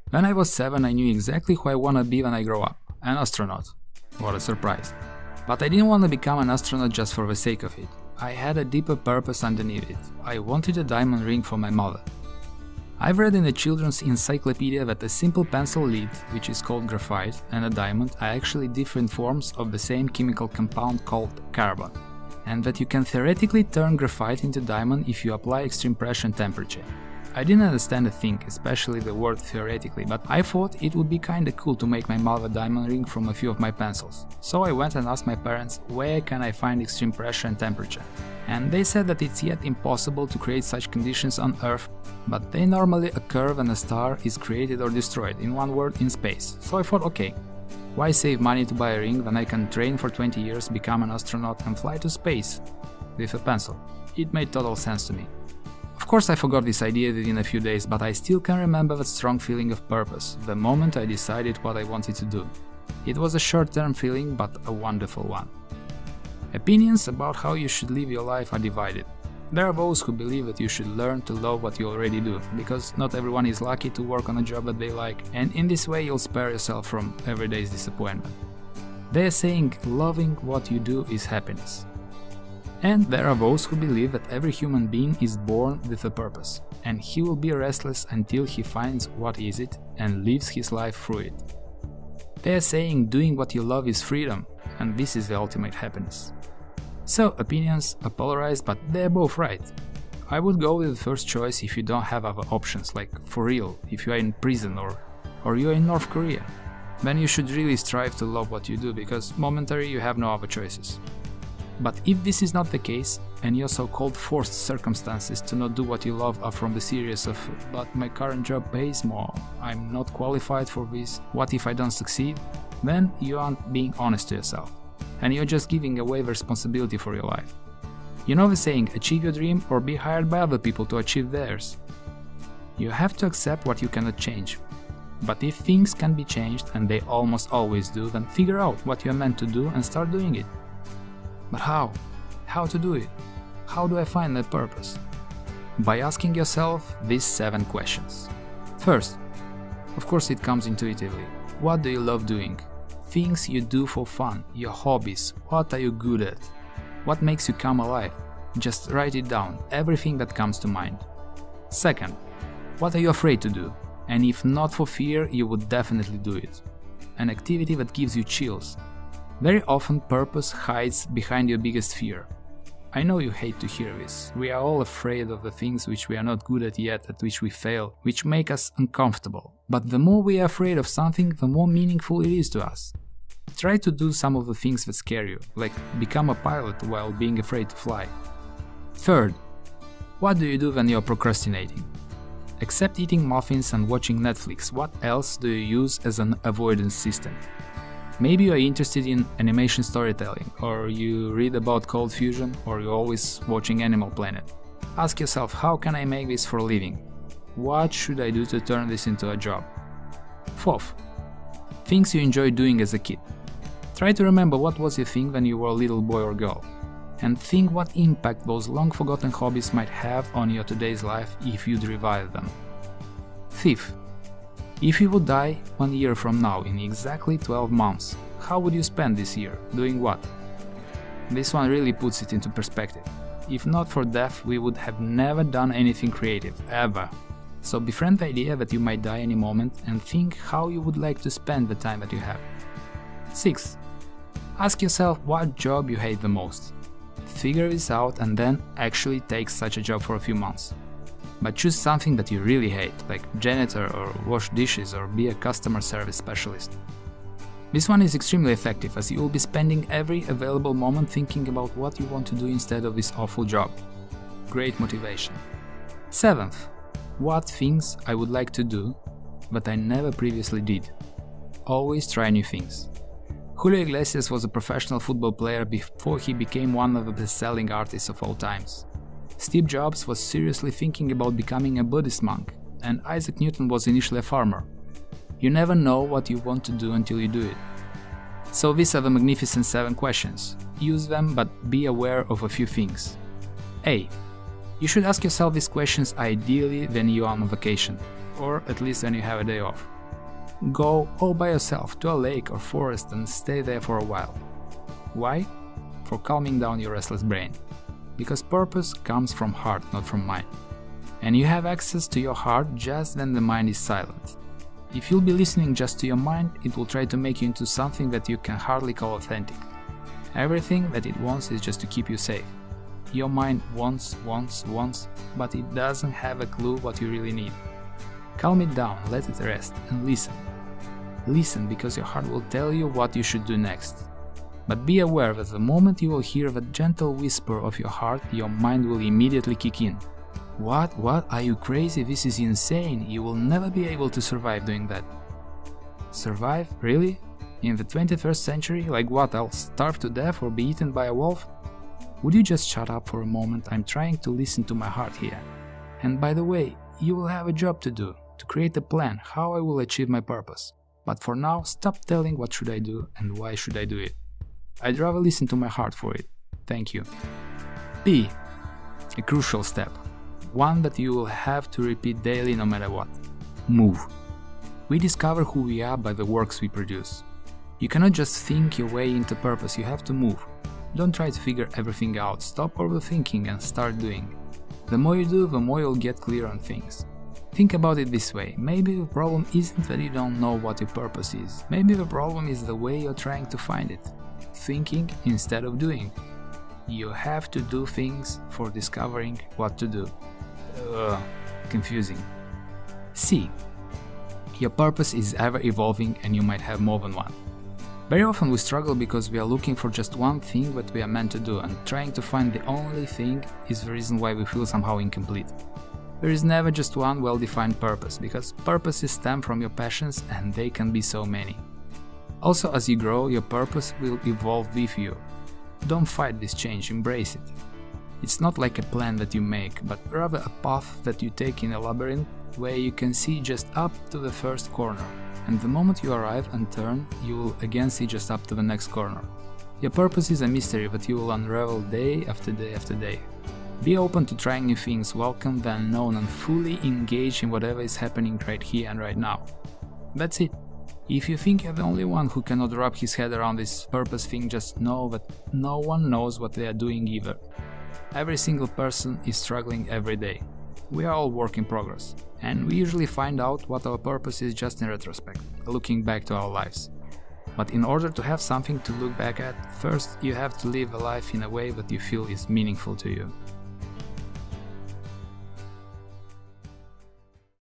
When I was 7, I knew exactly who I wanna be when I grow up. An astronaut. What a surprise. But I didn't want to become an astronaut just for the sake of it. I had a deeper purpose underneath it. I wanted a diamond ring for my mother. I've read in the children's encyclopedia that a simple pencil lead, which is called graphite, and a diamond are actually different forms of the same chemical compound called carbon, and that you can theoretically turn graphite into diamond if you apply extreme pressure and temperature. I didn't understand a thing, especially the word theoretically, but I thought it would be kinda cool to make my mother a diamond ring from a few of my pencils. So I went and asked my parents where can I find extreme pressure and temperature. And they said that it's yet impossible to create such conditions on Earth, but they normally occur when a star is created or destroyed, in one word, in space. So I thought, okay, why save money to buy a ring when I can train for 20 years, become an astronaut and fly to space with a pencil? It made total sense to me. Of course I forgot this idea within a few days, but I still can remember that strong feeling of purpose, the moment I decided what I wanted to do. It was a short-term feeling, but a wonderful one. Opinions about how you should live your life are divided. There are those who believe that you should learn to love what you already do, because not everyone is lucky to work on a job that they like, and in this way you'll spare yourself from every day's disappointment. They are saying loving what you do is happiness. And there are those who believe that every human being is born with a purpose, and he will be restless until he finds what is it and lives his life through it. They are saying doing what you love is freedom, and this is the ultimate happiness. So opinions are polarized, but they're both right. I would go with the first choice if you don't have other options, like for real, if you are in prison or you're in North Korea. Then you should really strive to love what you do, because momentarily you have no other choices. But if this is not the case, and your so-called forced circumstances to not do what you love are from the series of "but my current job pays more, I'm not qualified for this, what if I don't succeed?", then you aren't being honest to yourself, and you're just giving away the responsibility for your life. You know the saying, achieve your dream or be hired by other people to achieve theirs. You have to accept what you cannot change. But if things can be changed, and they almost always do, then figure out what you're meant to do and start doing it. But how? How to do it? How do I find that purpose? By asking yourself these 7 questions. First, of course it comes intuitively. What do you love doing? Things you do for fun, your hobbies, what are you good at? What makes you come alive? Just write it down, everything that comes to mind. Second, what are you afraid to do? And if not for fear, you would definitely do it. An activity that gives you chills. Very often purpose hides behind your biggest fear. I know you hate to hear this. We are all afraid of the things which we are not good at yet, at which we fail, which make us uncomfortable. But the more we are afraid of something, the more meaningful it is to us. Try to do some of the things that scare you, like become a pilot while being afraid to fly. Third, what do you do when you're procrastinating? Except eating muffins and watching Netflix, what else do you use as an avoidance system? Maybe you are interested in animation storytelling, or you read about Cold Fusion, or you're always watching Animal Planet. Ask yourself, how can I make this for a living? What should I do to turn this into a job? Fourth, things you enjoyed doing as a kid. Try to remember what was your thing when you were a little boy or girl, and think what impact those long-forgotten hobbies might have on your today's life if you'd revive them. Fifth, if you would die 1 year from now in exactly 12 months, how would you spend this year? Doing what? This one really puts it into perspective. If not for death, we would have never done anything creative, ever. So befriend the idea that you might die any moment and think how you would like to spend the time that you have. 6. Ask yourself what job you hate the most. Figure this out and then actually take such a job for a few months. But choose something that you really hate, like janitor or wash dishes or be a customer service specialist. This one is extremely effective, as you will be spending every available moment thinking about what you want to do instead of this awful job. Great motivation. 7th, what things I would like to do, but I never previously did. Always try new things. Julio Iglesias was a professional football player before he became one of the best-selling artists of all times. Steve Jobs was seriously thinking about becoming a Buddhist monk, and Isaac Newton was initially a farmer. You never know what you want to do until you do it. So these are the magnificent 7 questions. Use them, but be aware of a few things. A. You should ask yourself these questions ideally when you are on vacation, or at least when you have a day off. Go all by yourself to a lake or forest and stay there for a while. Why? For calming down your restless brain. Because purpose comes from heart, not from mind. And you have access to your heart just when the mind is silent. If you'll be listening just to your mind, it will try to make you into something that you can hardly call authentic. Everything that it wants is just to keep you safe. Your mind wants, but it doesn't have a clue what you really need. Calm it down, let it rest, and listen. Listen, because your heart will tell you what you should do next. But be aware that the moment you will hear the gentle whisper of your heart, your mind will immediately kick in. What? Are you crazy? This is insane. You will never be able to survive doing that. Survive? Really? In the 21st century? Like what, I'll starve to death or be eaten by a wolf? Would you just shut up for a moment? I'm trying to listen to my heart here. And by the way, you will have a job to do, to create a plan how I will achieve my purpose. But for now, stop telling what should I do and why should I do it. I'd rather listen to my heart for it. Thank you. P. A crucial step. One that you will have to repeat daily no matter what. Move. We discover who we are by the works we produce. You cannot just think your way into purpose, you have to move. Don't try to figure everything out, stop overthinking and start doing. The more you do, the more you'll get clear on things. Think about it this way, maybe the problem isn't that you don't know what your purpose is, maybe the problem is the way you're trying to find it. Thinking instead of doing. You have to do things for discovering what to do. Confusing. C. Your purpose is ever evolving and you might have more than one. Very often we struggle because we are looking for just one thing that we are meant to do, and trying to find the only thing is the reason why we feel somehow incomplete. There is never just one well-defined purpose, because purposes stem from your passions and they can be so many. Also, as you grow, your purpose will evolve with you. Don't fight this change, embrace it. It's not like a plan that you make, but rather a path that you take in a labyrinth where you can see just up to the first corner. And the moment you arrive and turn, you will again see just up to the next corner. Your purpose is a mystery that you will unravel day after day after day. Be open to trying new things, welcome the unknown and fully engage in whatever is happening right here and right now. That's it. If you think you're the only one who cannot wrap his head around this purpose thing, just know that no one knows what they are doing either. Every single person is struggling every day. We are all work in progress, and we usually find out what our purpose is just in retrospect, looking back to our lives. But in order to have something to look back at, first you have to live a life in a way that you feel is meaningful to you.